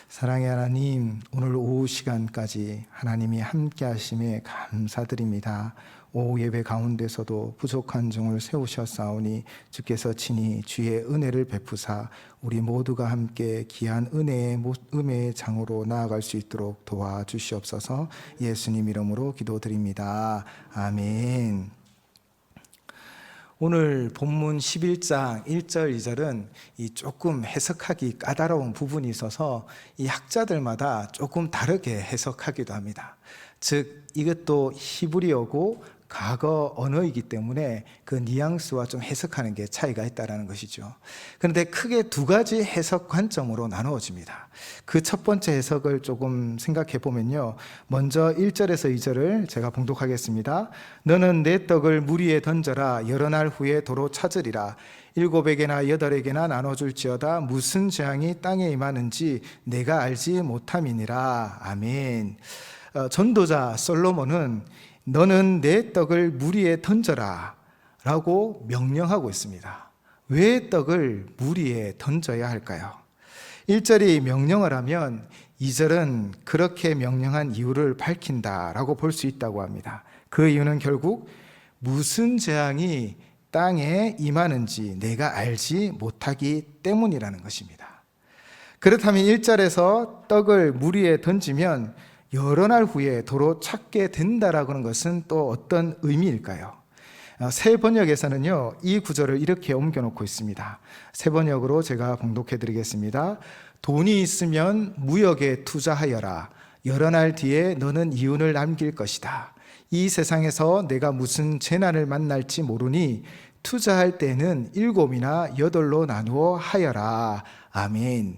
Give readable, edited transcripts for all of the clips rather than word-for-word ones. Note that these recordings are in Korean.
사랑의 하나님, 오늘 오후 시간까지 하나님이 함께 하심에 감사드립니다. 오후 예배 가운데서도 부족한 종을 세우셨사오니 주께서 친히 주의 은혜를 베푸사 우리 모두가 함께 귀한 은혜의 장으로 나아갈 수 있도록 도와주시옵소서. 예수님 이름으로 기도드립니다. 아멘. 오늘 본문 11장 1절 2절은 조금 해석하기 까다로운 부분이 있어서 이 학자들마다 조금 다르게 해석하기도 합니다. 즉 이것도 히브리어고 과거 언어이기 때문에 그 뉘앙스와 좀 해석하는 게 차이가 있다는 것이죠. 그런데 크게 두 가지 해석 관점으로 나누어집니다. 그 첫 번째 해석을 조금 생각해 보면요, 먼저 1절에서 2절을 제가 봉독하겠습니다. 너는 내 떡을 물 위에 던져라. 여러 날 후에 도로 찾으리라. 7에게나 8에게나 나눠줄지어다. 무슨 재앙이 땅에 임하는지 내가 알지 못함이니라. 아멘. 전도자 솔로몬은 너는 내 떡을 물 위에 던져라 라고 명령하고 있습니다. 왜 떡을 물 위에 던져야 할까요? 1절이 명령을 하면 2절은 그렇게 명령한 이유를 밝힌다라고 볼 수 있다고 합니다. 그 이유는 결국 무슨 재앙이 땅에 임하는지 내가 알지 못하기 때문이라는 것입니다. 그렇다면 1절에서 떡을 물 위에 던지면 여러 날 후에 도로 찾게 된다라고 하는 것은 또 어떤 의미일까요? 새 번역에서는요, 이 구절을 이렇게 옮겨놓고 있습니다. 새 번역으로 제가 봉독해 드리겠습니다. 돈이 있으면 무역에 투자하여라. 여러 날 뒤에 너는 이윤을 남길 것이다. 이 세상에서 내가 무슨 재난을 만날지 모르니 투자할 때는 7이나 8로 나누어 하여라. 아멘.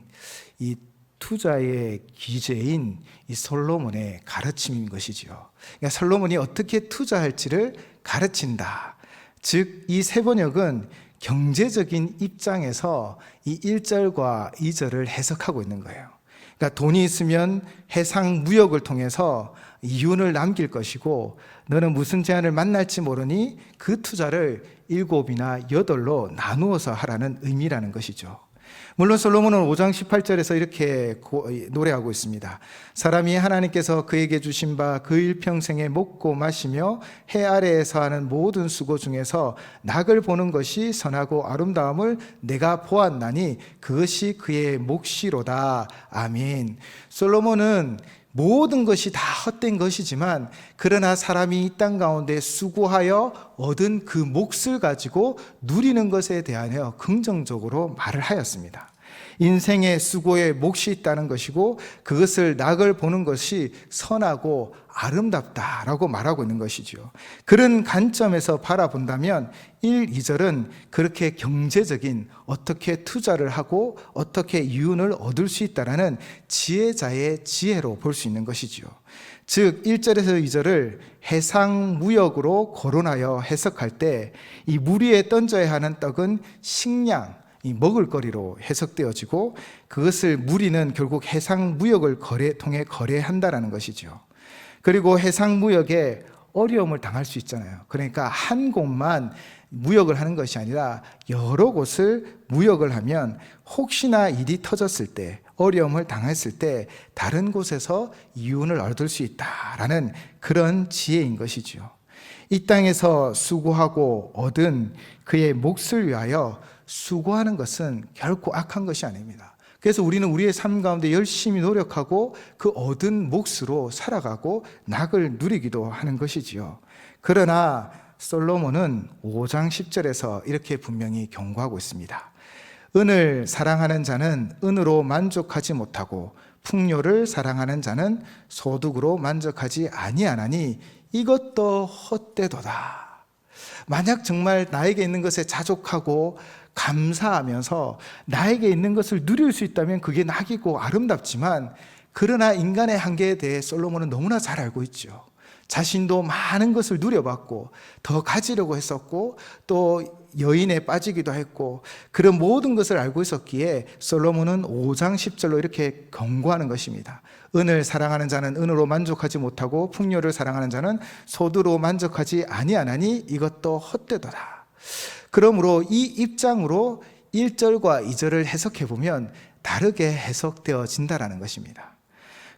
이 투자의 기재인 이 솔로몬의 가르침인 것이지요. 그러니까 솔로몬이 어떻게 투자할지를 가르친다. 즉, 이 새 번역은 경제적인 입장에서 이 1절과 2절을 해석하고 있는 거예요. 그러니까 돈이 있으면 해상 무역을 통해서 이윤을 남길 것이고, 너는 무슨 재난을 만날지 모르니 그 투자를 7이나 8로 나누어서 하라는 의미라는 것이죠. 물론 솔로몬은 5장 18절에서 이렇게 노래하고 있습니다. 사람이 하나님께서 그에게 주신 바 그 일평생에 먹고 마시며 해 아래에서 하는 모든 수고 중에서 낙을 보는 것이 선하고 아름다움을 내가 보았나니 그것이 그의 몫이로다. 아멘. 솔로몬은 모든 것이 다 헛된 것이지만 그러나 사람이 이 땅 가운데 수고하여 얻은 그 몫을 가지고 누리는 것에 대하여 긍정적으로 말을 하였습니다. 인생의 수고에 몫이 있다는 것이고 그것을 낙을 보는 것이 선하고 아름답다라고 말하고 있는 것이죠. 그런 관점에서 바라본다면 1, 2절은 그렇게 경제적인 어떻게 투자를 하고 어떻게 이윤을 얻을 수 있다라는 지혜자의 지혜로 볼 수 있는 것이죠. 즉 1절에서 2절을 해상 무역으로 거론하여 해석할 때 이 물 위에 던져야 하는 떡은 식량, 이 먹을거리로 해석되어지고 그것을 무리는 결국 해상 무역을 통해 거래한다라는 것이죠. 그리고 해상 무역에 어려움을 당할 수 있잖아요. 그러니까 한 곳만 무역을 하는 것이 아니라 여러 곳을 무역을 하면 혹시나 일이 터졌을 때, 어려움을 당했을 때 다른 곳에서 이윤을 얻을 수 있다라는 그런 지혜인 것이죠. 이 땅에서 수고하고 얻은 그의 몫을 위하여 수고하는 것은 결코 악한 것이 아닙니다. 그래서 우리는 우리의 삶 가운데 열심히 노력하고 그 얻은 몫으로 살아가고 낙을 누리기도 하는 것이지요. 그러나 솔로몬은 5장 10절에서 이렇게 분명히 경고하고 있습니다. 은을 사랑하는 자는 은으로 만족하지 못하고 풍요를 사랑하는 자는 소득으로 만족하지 아니하나니 이것도 헛되도다. 만약 정말 나에게 있는 것에 자족하고 감사하면서 나에게 있는 것을 누릴 수 있다면 그게 낙이고 아름답지만, 그러나 인간의 한계에 대해 솔로몬은 너무나 잘 알고 있죠. 자신도 많은 것을 누려봤고 더 가지려고 했었고 또 여인에 빠지기도 했고 그런 모든 것을 알고 있었기에 솔로몬은 5장 10절로 이렇게 경고하는 것입니다. 은을 사랑하는 자는 은으로 만족하지 못하고 풍요를 사랑하는 자는 소득으로 만족하지 아니하나니 이것도 헛되도다. 그러므로 이 입장으로 1절과 2절을 해석해 보면 다르게 해석되어진다라는 것입니다.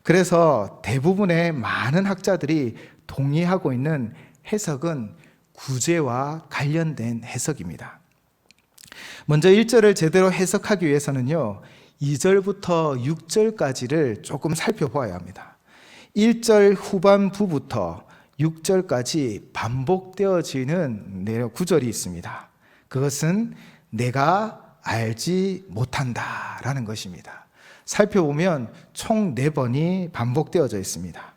그래서 대부분의 많은 학자들이 동의하고 있는 해석은 구제와 관련된 해석입니다. 먼저 1절을 제대로 해석하기 위해서는요, 2절부터 6절까지를 조금 살펴보아야 합니다. 1절 후반부부터 6절까지 반복되어지는 구절이 있습니다. 그것은 내가 알지 못한다라는 것입니다. 살펴보면 총 4번이 반복되어져 있습니다.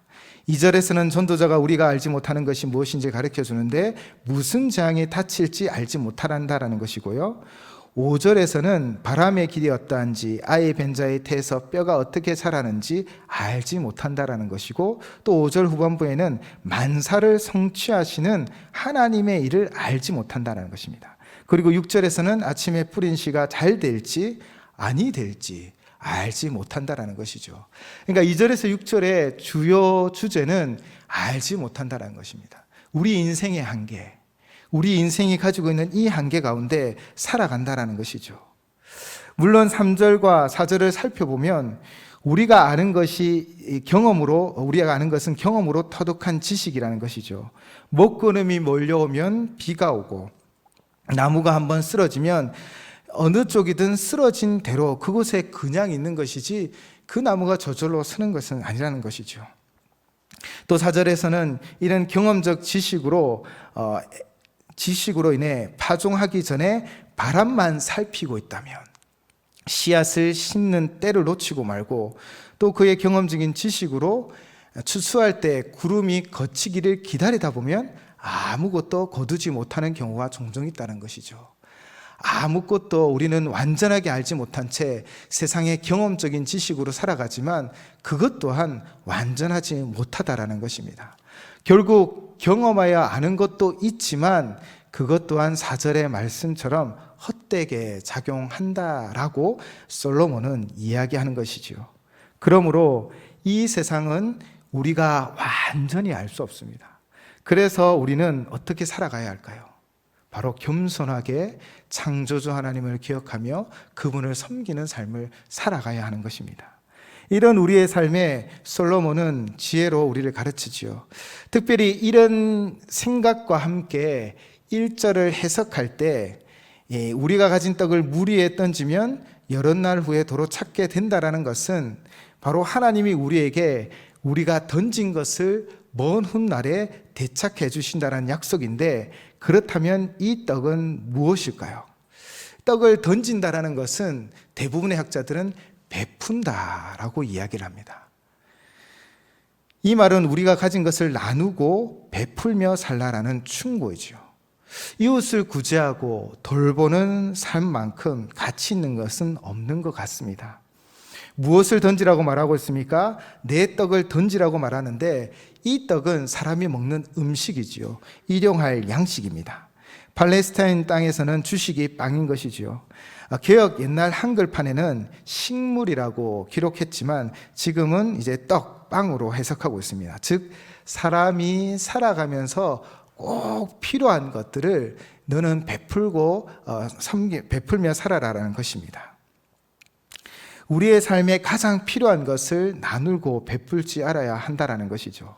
2절에서는 전도자가 우리가 알지 못하는 것이 무엇인지 가르쳐 주는데 무슨 재앙이 닥칠지 알지 못한다라는 것이고요. 5절에서는 바람의 길이 어떠한지 아이 벤 자의 태에서 뼈가 어떻게 자라는지 알지 못한다라는 것이고, 또 5절 후반부에는 만사를 성취하시는 하나님의 일을 알지 못한다는 것입니다. 그리고 6절에서는 아침에 뿌린 씨가 잘 될지 아니 될지 알지 못한다라는 것이죠. 그러니까 2절에서 6절의 주요 주제는 알지 못한다라는 것입니다. 우리 인생의 한계, 우리 인생이 가지고 있는 이 한계 가운데 살아간다라는 것이죠. 물론 3절과 4절을 살펴보면 우리가 아는 것이 우리가 아는 것은 경험으로 터득한 지식이라는 것이죠. 먹구름이 몰려오면 비가 오고, 나무가 한번 쓰러지면 어느 쪽이든 쓰러진 대로 그곳에 그냥 있는 것이지 그 나무가 저절로 서는 것은 아니라는 것이죠. 또 4절에서는 이런 경험적 지식으로 인해 파종하기 전에 바람만 살피고 있다면 씨앗을 심는 때를 놓치고 말고, 또 그의 경험적인 지식으로 추수할 때 구름이 걷히기를 기다리다 보면 아무것도 거두지 못하는 경우가 종종 있다는 것이죠. 아무것도 우리는 완전하게 알지 못한 채 세상의 경험적인 지식으로 살아가지만 그것 또한 완전하지 못하다라는 것입니다. 결국 경험하여 아는 것도 있지만 그것 또한 4절의 말씀처럼 헛되게 작용한다라고 솔로몬은 이야기하는 것이지요. 그러므로 이 세상은 우리가 완전히 알 수 없습니다. 그래서 우리는 어떻게 살아가야 할까요? 바로 겸손하게 창조주 하나님을 기억하며 그분을 섬기는 삶을 살아가야 하는 것입니다. 이런 우리의 삶에 솔로몬은 지혜로 우리를 가르치지요. 특별히 이런 생각과 함께 1절을 해석할 때 우리가 가진 떡을 물 위에 던지면 여러 날 후에 도로 찾게 된다라는 것은 바로 하나님이 우리에게 우리가 던진 것을 먼 훗날에 되찾게 해주신다는 약속인데, 그렇다면 이 떡은 무엇일까요? 떡을 던진다라는 것은 대부분의 학자들은 베푼다라고 이야기를 합니다. 이 말은 우리가 가진 것을 나누고 베풀며 살라라는 충고이죠. 이웃을 구제하고 돌보는 삶만큼 가치 있는 것은 없는 것 같습니다. 무엇을 던지라고 말하고 있습니까? 내 떡을 던지라고 말하는데 이 떡은 사람이 먹는 음식이지요. 일용할 양식입니다. 팔레스타인 땅에서는 주식이 빵인 것이지요. 개역 옛날 한글판에는 식물이라고 기록했지만 지금은 이제 떡, 빵으로 해석하고 있습니다. 즉 사람이 살아가면서 꼭 필요한 것들을 너는 베풀며 살아라라는 것입니다. 우리의 삶에 가장 필요한 것을 나누고 베풀지 알아야 한다라는 것이죠.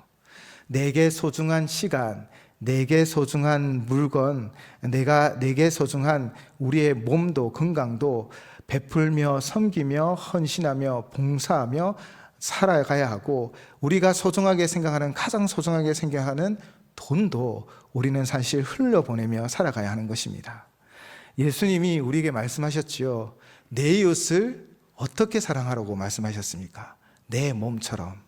내게 소중한 시간, 내게 소중한 물건, 내게 소중한 우리의 몸도 건강도 베풀며 섬기며 헌신하며 봉사하며 살아가야 하고, 우리가 소중하게 생각하는, 가장 소중하게 생각하는 돈도 우리는 사실 흘려보내며 살아가야 하는 것입니다. 예수님이 우리에게 말씀하셨지요. 내 이웃을 어떻게 사랑하라고 말씀하셨습니까? 내 몸처럼.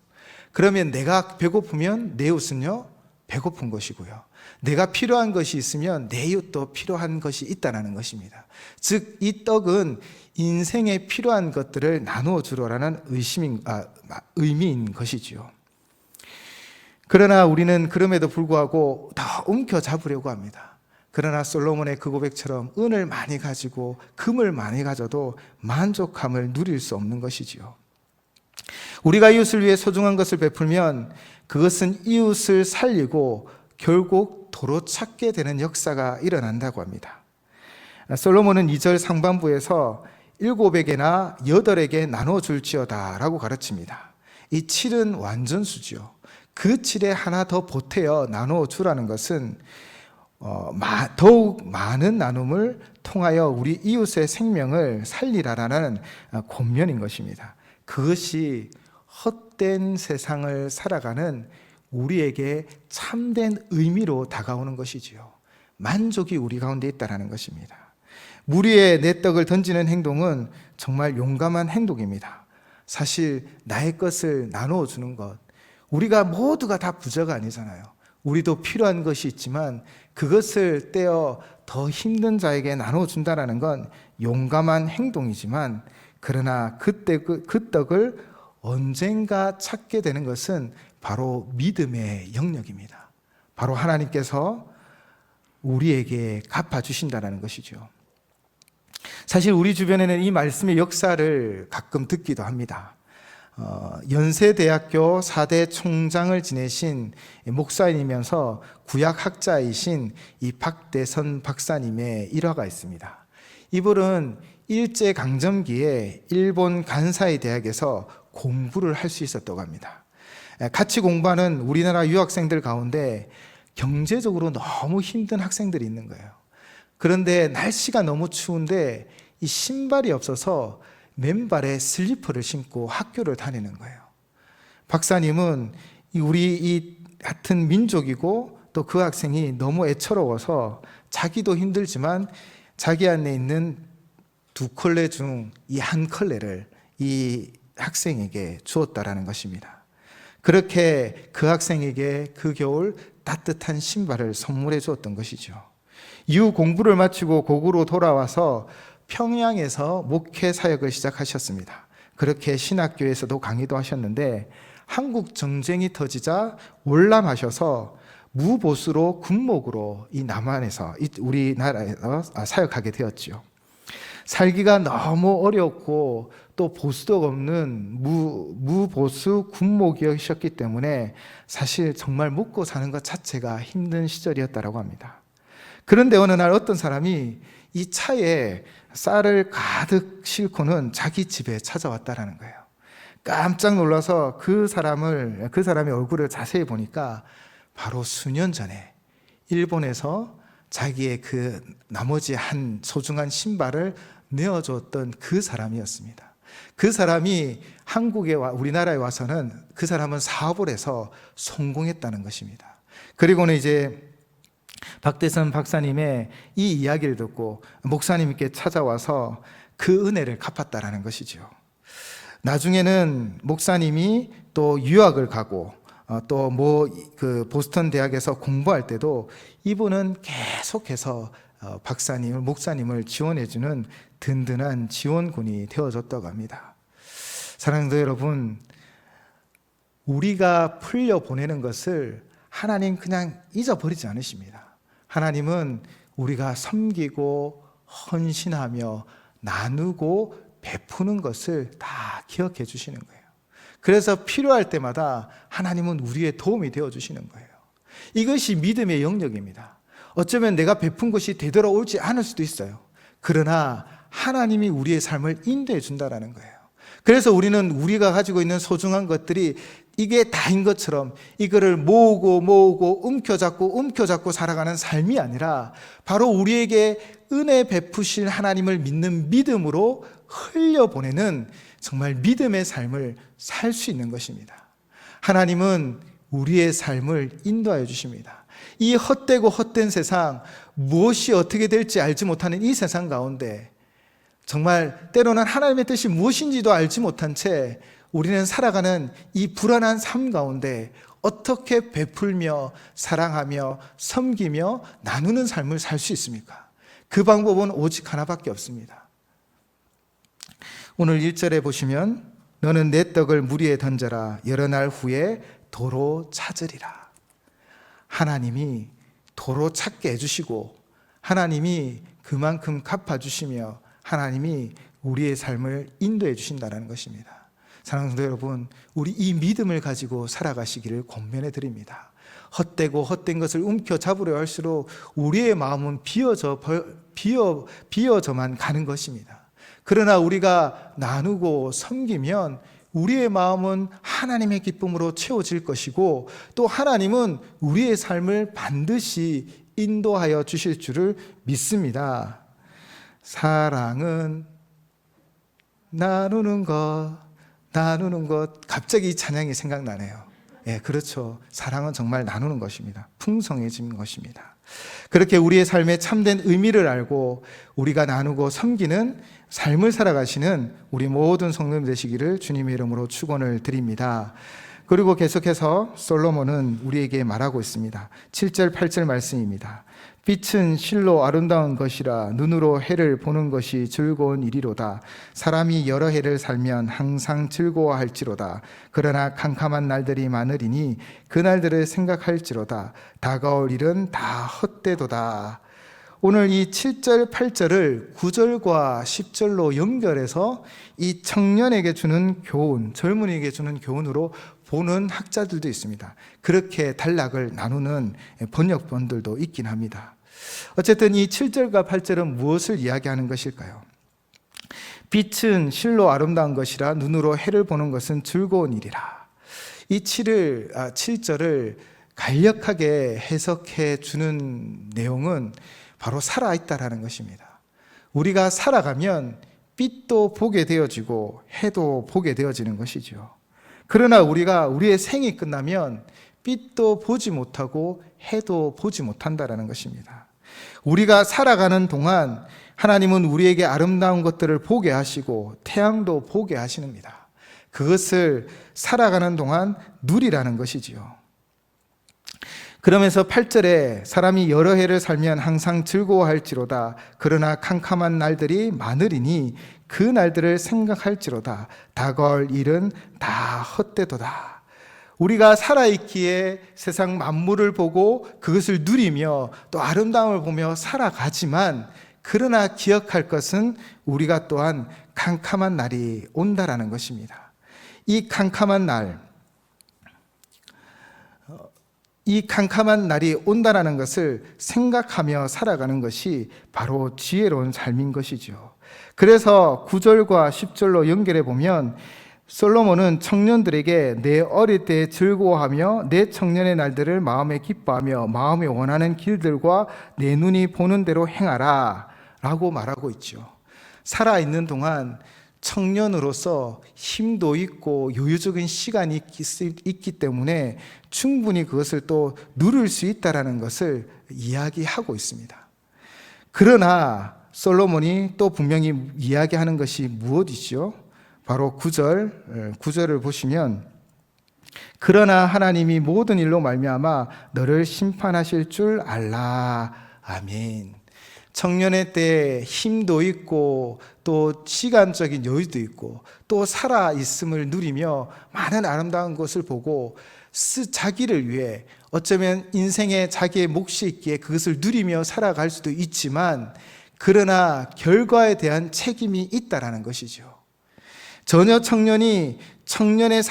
그러면 내가 배고프면 내 이웃은요 배고픈 것이고요, 내가 필요한 것이 있으면 내 이웃도 필요한 것이 있다는 것입니다. 즉 이 떡은 인생에 필요한 것들을 나누어 주라는 의미인 것이지요. 그러나 우리는 그럼에도 불구하고 더 움켜잡으려고 합니다. 그러나 솔로몬의 그 고백처럼 은을 많이 가지고 금을 많이 가져도 만족함을 누릴 수 없는 것이지요. 우리가 이웃을 위해 소중한 것을 베풀면 그것은 이웃을 살리고 결국 도로 찾게 되는 역사가 일어난다고 합니다. 솔로몬은 2절 상반부에서 7에게나 8에게 나눠줄지어다 라고 가르칩니다. 이 7은 완전수지요. 그 7에 하나 더 보태어 나눠주라는 것은 더욱 많은 나눔을 통하여 우리 이웃의 생명을 살리라라는 권면인 것입니다. 그것이 헛된 세상을 살아가는 우리에게 참된 의미로 다가오는 것이지요. 만족이 우리 가운데 있다는 것입니다. 무리에 내 떡을 던지는 행동은 정말 용감한 행동입니다. 사실 나의 것을 나누어 주는 것, 우리가 모두가 다 부자가 아니잖아요. 우리도 필요한 것이 있지만 그것을 떼어 더 힘든 자에게 나눠준다는 건 용감한 행동이지만, 그러나 그 떡을 언젠가 찾게 되는 것은 바로 믿음의 영역입니다. 바로 하나님께서 우리에게 갚아주신다는 것이죠. 사실 우리 주변에는 이 말씀의 역사를 가끔 듣기도 합니다. 연세대학교 4대 총장을 지내신 목사님이면서 구약학자이신 이 박대선 박사님의 일화가 있습니다. 이분은 일제강점기에 일본 간사이 대학에서 공부를 할 수 있었다고 합니다. 같이 공부하는 우리나라 유학생들 가운데 경제적으로 너무 힘든 학생들이 있는 거예요. 그런데 날씨가 너무 추운데 이 신발이 없어서 맨발에 슬리퍼를 신고 학교를 다니는 거예요. 박사님은 우리 이 같은 민족이고 또 그 학생이 너무 애처로워서 자기도 힘들지만 자기 안에 있는 2컬레 중 이 한 컬레를 이 학생에게 주었다라는 것입니다. 그렇게 그 학생에게 그 겨울 따뜻한 신발을 선물해 주었던 것이죠. 이후 공부를 마치고 고국으로 돌아와서 평양에서 목회 사역을 시작하셨습니다. 그렇게 신학교에서도 강의도 하셨는데 한국 정쟁이 터지자 월남하셔서 무보수로 군목으로 이 남한에서 우리나라에서 사역하게 되었죠. 살기가 너무 어렵고 또 보수도 없는 무보수 군목이셨기 때문에 사실 정말 먹고 사는 것 자체가 힘든 시절이었다고 합니다. 그런데 어느 날 어떤 사람이 이 차에 쌀을 가득 싣고는 자기 집에 찾아왔다라는 거예요. 깜짝 놀라서 그 사람의 얼굴을 자세히 보니까 바로 수년 전에 일본에서 자기의 그 나머지 한 소중한 신발을 내어줬던 그 사람이었습니다. 그 사람이 우리나라에 와서는 그 사람은 사업을 해서 성공했다는 것입니다. 그리고는 이제 박대선 박사님의 이 이야기를 듣고 목사님께 찾아와서 그 은혜를 갚았다라는 것이죠. 나중에는 목사님이 또 유학을 가고 또 그 보스턴 대학에서 공부할 때도 이분은 계속해서 목사님을 지원해주는 든든한 지원군이 되어줬다고 합니다. 사랑하는 여러분, 우리가 풀려보내는 것을 하나님 그냥 잊어버리지 않으십니다. 하나님은 우리가 섬기고 헌신하며 나누고 베푸는 것을 다 기억해 주시는 거예요. 그래서 필요할 때마다 하나님은 우리의 도움이 되어 주시는 거예요. 이것이 믿음의 영역입니다. 어쩌면 내가 베푼 것이 되돌아오지 않을 수도 있어요. 그러나 하나님이 우리의 삶을 인도해 준다라는 거예요. 그래서 우리는 우리가 가지고 있는 소중한 것들이 이게 다인 것처럼 이거를 모으고 움켜잡고 살아가는 삶이 아니라 바로 우리에게 은혜 베푸실 하나님을 믿는 믿음으로 흘려보내는 정말 믿음의 삶을 살 수 있는 것입니다. 하나님은 우리의 삶을 인도하여 주십니다. 이 헛되고 헛된 세상, 무엇이 어떻게 될지 알지 못하는 이 세상 가운데 정말 때로는 하나님의 뜻이 무엇인지도 알지 못한 채 우리는 살아가는 이 불안한 삶 가운데 어떻게 베풀며 사랑하며 섬기며 나누는 삶을 살 수 있습니까? 그 방법은 오직 하나밖에 없습니다. 오늘 1절에 보시면 너는 내 떡을 무리에 던져라. 여러 날 후에 도로 찾으리라. 하나님이 도로 찾게 해주시고 하나님이 그만큼 갚아주시며 하나님이 우리의 삶을 인도해 주신다는 것입니다. 사랑하는 성도 여러분, 우리 이 믿음을 가지고 살아가시기를 권면해 드립니다. 헛되고 헛된 것을 움켜잡으려 할수록 우리의 마음은 비어져만 가는 것입니다. 그러나 우리가 나누고 섬기면 우리의 마음은 하나님의 기쁨으로 채워질 것이고, 또 하나님은 우리의 삶을 반드시 인도하여 주실 줄을 믿습니다. 사랑은 나누는 것. 갑자기 이 찬양이 생각나네요. 예, 그렇죠. 사랑은 정말 나누는 것입니다. 풍성해지는 것입니다. 그렇게 우리의 삶에 참된 의미를 알고 우리가 나누고 섬기는 삶을 살아가시는 우리 모든 성도님 되시기를 주님의 이름으로 축원을 드립니다. 그리고 계속해서 솔로몬은 우리에게 말하고 있습니다. 7절 8절 말씀입니다. 빛은 실로 아름다운 것이라 눈으로 해를 보는 것이 즐거운 일이로다. 사람이 여러 해를 살면 항상 즐거워할지로다. 그러나 캄캄한 날들이 많으리니 그 날들을 생각할지로다. 다가올 일은 다 헛되도다. 오늘 이 7절 8절을 9절과 10절로 연결해서 이 청년에게 주는 교훈, 젊은이에게 주는 교훈으로 보는 학자들도 있습니다. 그렇게 단락을 나누는 번역본들도 있긴 합니다. 어쨌든 이 7절과 8절은 무엇을 이야기하는 것일까요? 빛은 실로 아름다운 것이라 눈으로 해를 보는 것은 즐거운 일이라. 이 7절을 간략하게 해석해 주는 내용은 바로 살아있다라는 것입니다. 우리가 살아가면 빛도 보게 되어지고 해도 보게 되어지는 것이죠. 그러나 우리의 생이 끝나면 빛도 보지 못하고 해도 보지 못한다라는 것입니다. 우리가 살아가는 동안 하나님은 우리에게 아름다운 것들을 보게 하시고 태양도 보게 하시는니다. 그것을 살아가는 동안 누리라는 것이지요. 그러면서 8절에 사람이 여러 해를 살면 항상 즐거워할지로다. 그러나 캄캄한 날들이 많으리니 그 날들을 생각할지로다. 다가올 일은 다 헛되도다. 우리가 살아있기에 세상 만물을 보고 그것을 누리며 또 아름다움을 보며 살아가지만, 그러나 기억할 것은 우리가 또한 캄캄한 날이 온다라는 것입니다. 이 캄캄한 날이 온다라는 것을 생각하며 살아가는 것이 바로 지혜로운 삶인 것이죠. 그래서 9절과 10절로 연결해 보면 솔로몬은 청년들에게 내 어릴 때 즐거워하며 내 청년의 날들을 마음에 기뻐하며 마음에 원하는 길들과 내 눈이 보는 대로 행하라 라고 말하고 있죠. 살아있는 동안 청년으로서 힘도 있고 여유적인 시간이 있기 때문에 충분히 그것을 또 누릴 수 있다는 것을 이야기하고 있습니다. 그러나 솔로몬이 또 분명히 이야기하는 것이 무엇이죠? 바로 9절을 보시면, 그러나 하나님이 모든 일로 말미암아 너를 심판하실 줄 알라. 아멘. 청년의 때에 힘도 있고 또 시간적인 여유도 있고 또 살아있음을 누리며 많은 아름다운 것을 보고 자기를 위해 어쩌면 인생에 자기의 몫이 있기에 그것을 누리며 살아갈 수도 있지만, 그러나 결과에 대한 책임이 있다라는 것이죠. 전혀 청년의 청년다운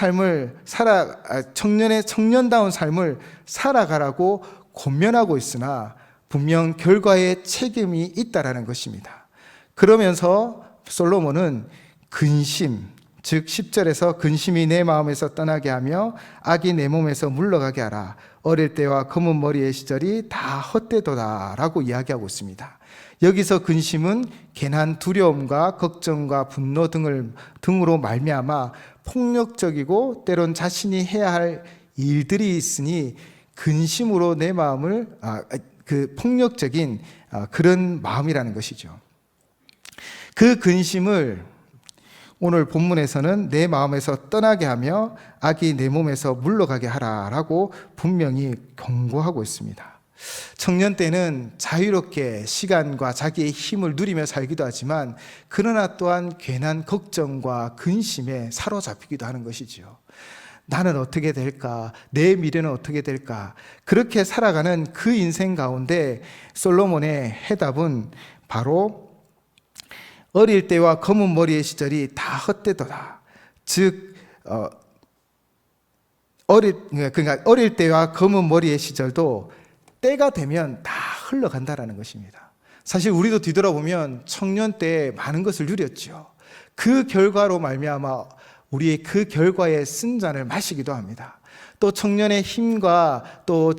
삶을 살아가라고 권면하고 있으나 분명 결과에 책임이 있다라는 것입니다. 그러면서 솔로몬은 근심, 즉 10절에서 근심이 내 마음에서 떠나게 하며 악이 내 몸에서 물러가게 하라. 어릴 때와 검은 머리의 시절이 다 헛되도다 라고 이야기하고 있습니다. 여기서 근심은 괜한 두려움과 걱정과 분노 등으로 말미암아 폭력적이고 때론 자신이 해야 할 일들이 있으니 근심으로 내 마음을 폭력적인 그런 마음이라는 것이죠. 그 근심을 오늘 본문에서는 내 마음에서 떠나게 하며 악이 내 몸에서 물러가게 하라라고 분명히 경고하고 있습니다. 청년 때는 자유롭게 시간과 자기의 힘을 누리며 살기도 하지만, 그러나 또한 괜한 걱정과 근심에 사로잡히기도 하는 것이죠. 나는 어떻게 될까? 내 미래는 어떻게 될까? 그렇게 살아가는 그 인생 가운데 솔로몬의 해답은 바로 어릴 때와 검은 머리의 시절이 다 헛되도다. 즉 어릴 때와 검은 머리의 시절도 때가 되면 다 흘러간다라는 것입니다. 사실 우리도 뒤돌아보면 청년 때 많은 것을 누렸죠. 그 결과로 말미암아 우리의 그 결과의 쓴 잔을 마시기도 합니다. 또 청년의 힘과 또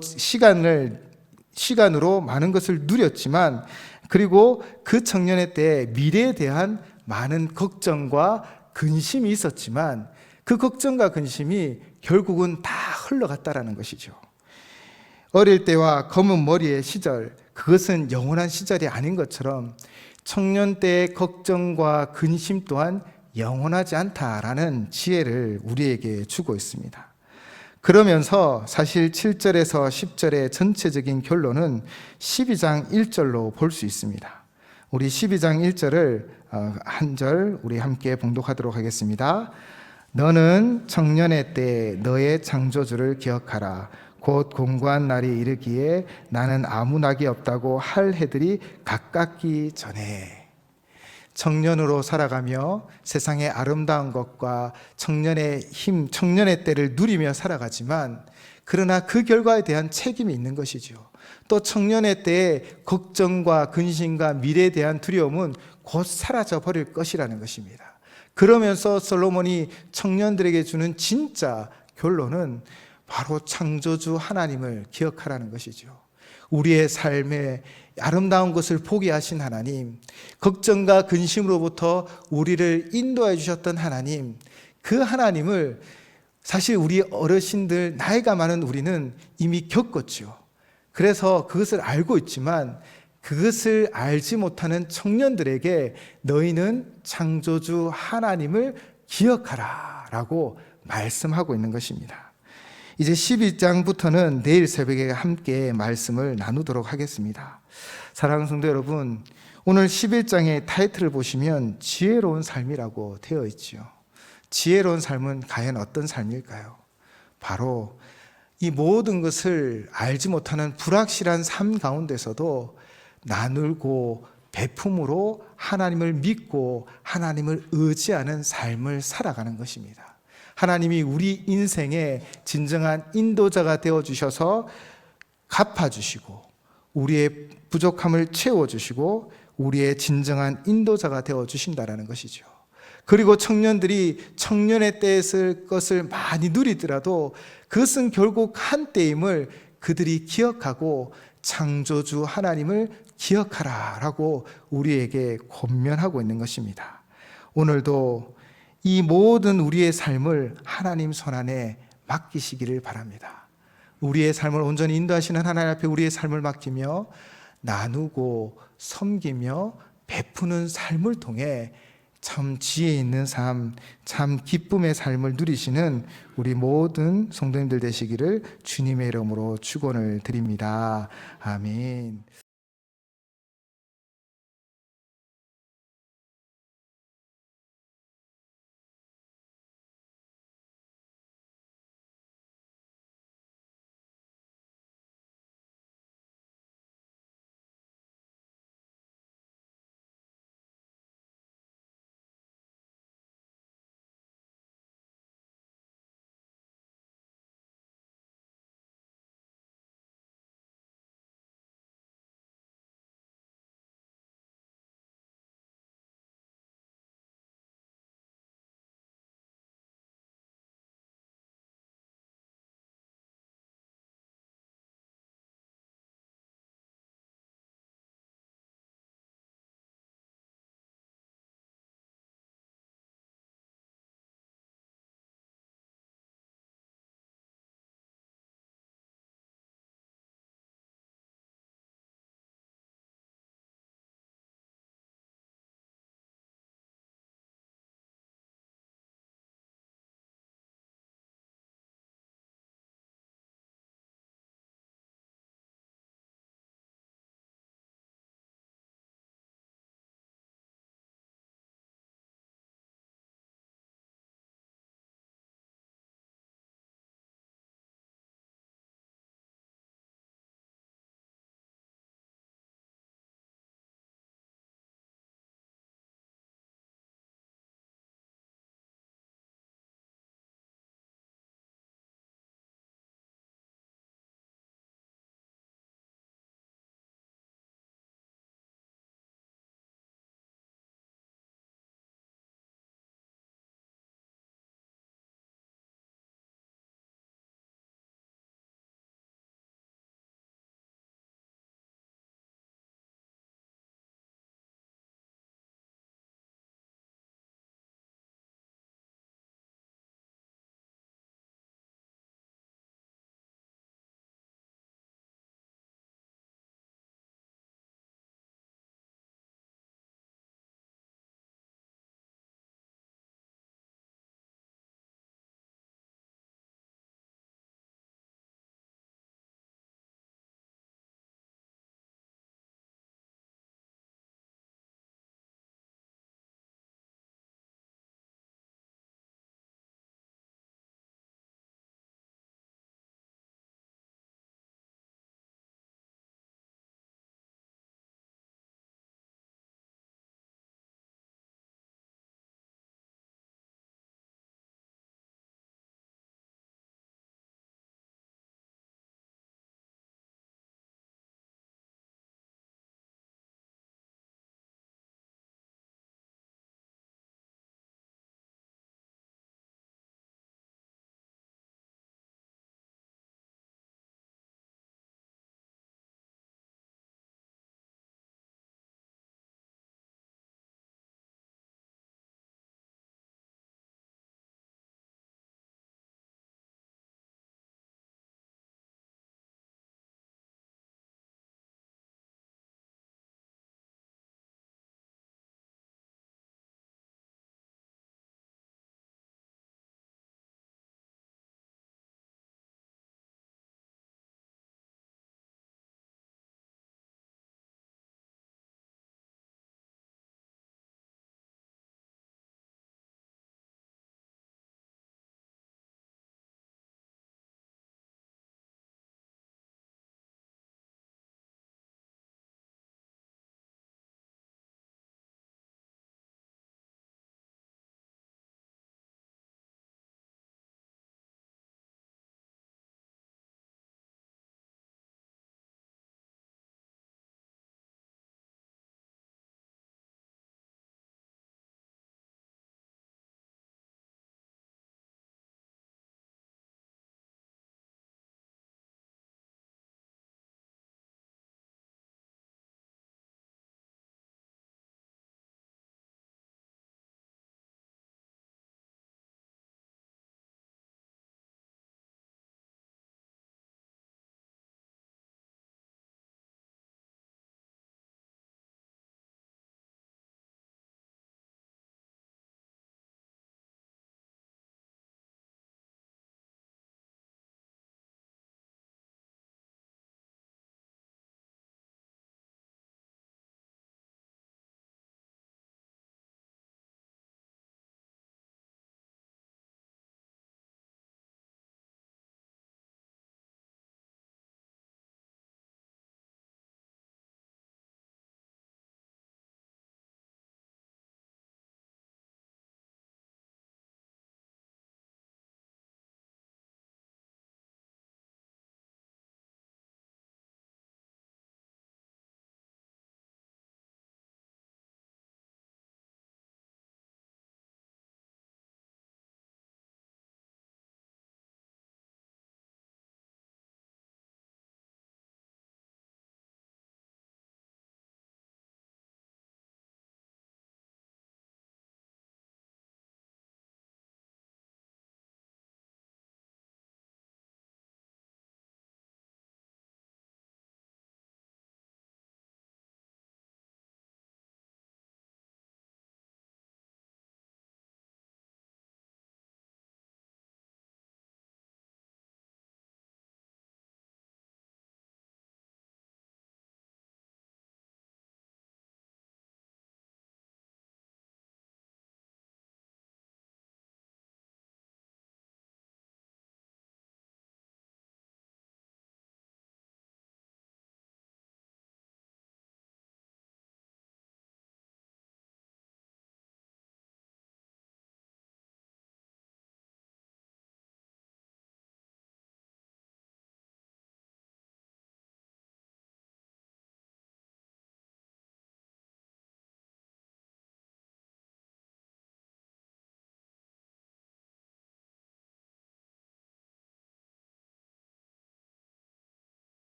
시간으로 많은 것을 누렸지만, 그리고 그 청년의 때 미래에 대한 많은 걱정과 근심이 있었지만 그 걱정과 근심이 결국은 다 흘러갔다라는 것이죠. 어릴 때와 검은 머리의 시절, 그것은 영원한 시절이 아닌 것처럼 청년 때의 걱정과 근심 또한 영원하지 않다라는 지혜를 우리에게 주고 있습니다. 그러면서 사실 7절에서 10절의 전체적인 결론은 12장 1절로 볼 수 있습니다. 우리 12장 1절을 한 절 우리 함께 봉독하도록 하겠습니다. 너는 청년의 때 너의 창조주를 기억하라. 곧 공고한 날이 이르기에 나는 아무 낙이 없다고 할 해들이 가깝기 전에. 청년으로 살아가며 세상의 아름다운 것과 청년의 힘, 청년의 때를 누리며 살아가지만, 그러나 그 결과에 대한 책임이 있는 것이죠. 또 청년의 때의 걱정과 근심과 미래에 대한 두려움은 곧 사라져 버릴 것이라는 것입니다. 그러면서 솔로몬이 청년들에게 주는 진짜 결론은 바로 창조주 하나님을 기억하라는 것이죠. 우리의 삶에 아름다운 것을 보게 하신 하나님, 걱정과 근심으로부터 우리를 인도해 주셨던 하나님, 그 하나님을 사실 우리 어르신들, 나이가 많은 우리는 이미 겪었죠. 그래서 그것을 알고 있지만 그것을 알지 못하는 청년들에게 너희는 창조주 하나님을 기억하라 라고 말씀하고 있는 것입니다. 이제 12장부터는 내일 새벽에 함께 말씀을 나누도록 하겠습니다. 사랑하는 성도 여러분, 오늘 11장의 타이틀을 보시면 지혜로운 삶이라고 되어 있지요. 지혜로운 삶은 과연 어떤 삶일까요? 바로 이 모든 것을 알지 못하는 불확실한 삶 가운데서도 나누고 베품으로 하나님을 믿고 하나님을 의지하는 삶을 살아가는 것입니다. 하나님이 우리 인생의 진정한 인도자가 되어주셔서 갚아주시고 우리의 부족함을 채워주시고 우리의 진정한 인도자가 되어주신다는 것이죠. 그리고 청년들이 청년의 때에 쓸 것을 많이 누리더라도 그것은 결국 한때임을 그들이 기억하고 창조주 하나님을 기억하라 라고 우리에게 권면하고 있는 것입니다. 오늘도 이 모든 우리의 삶을 하나님 손안에 맡기시기를 바랍니다. 우리의 삶을 온전히 인도하시는 하나님 앞에 우리의 삶을 맡기며 나누고 섬기며 베푸는 삶을 통해 참 지혜 있는 삶, 참 기쁨의 삶을 누리시는 우리 모든 성도님들 되시기를 주님의 이름으로 축원을 드립니다. 아멘.